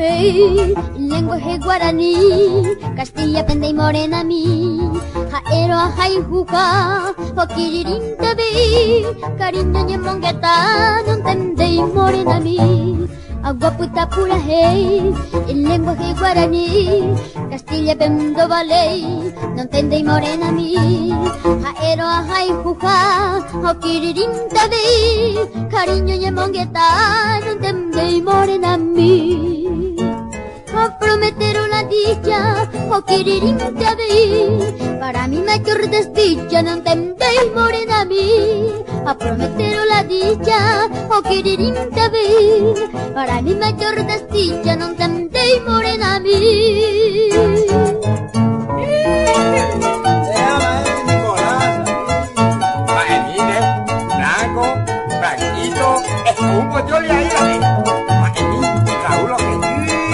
hey, lenguaje guaraní, Castilla pende y morena mi, jaero a jaijuca, okiririn tabi, cariño ñemongueta, no entende y morena mi, agua puta pura hey, el lenguaje guaraní, Castilla pendo vale, no entende y morena mi, jaero a jaijuca, okiririn tabi, cariño ñemongueta, no entende y morena mi. A prometer una dicha, o querer para mi mayor desdicha, no entendéis, morena mí. A prometer la dicha, o querer para mi mayor desdicha, no entendéis, morena mí. Se llama Nicolás, Maenine, Blanco, Blanquito, Escupo, yo le ahí la Raúl, lo que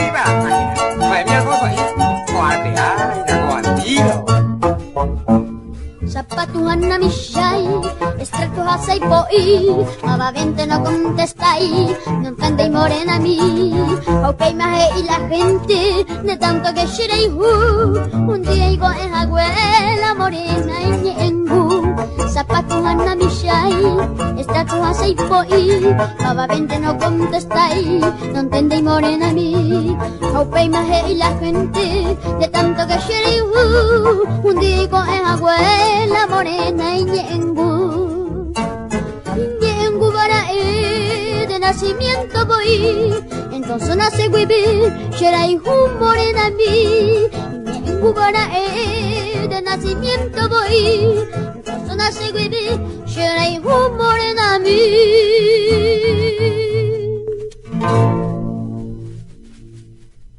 iba a imaginar. Maemia cosa ahí, coarteada y la coartida. Zapatos Ana Michai, estrechos a Saipoi, nuevamente no contestáis, no entendéis, morena mí. Ok, maje y la gente, de tanto que shirei un día igo en abuela morena y ñengu. Zapatos Ana Michai, estrechos a Saipoi, nuevamente no contestáis, no entendéis, morena mí. Ok, maje y la gente, de tanto que shirei un día igo en abuela la morena y ñengu, ñengu para de nacimiento voy, entonces nace huibi, será hijo morena mi, ñengu para de nacimiento voy, entonces nace huibi, será hijo morena mi.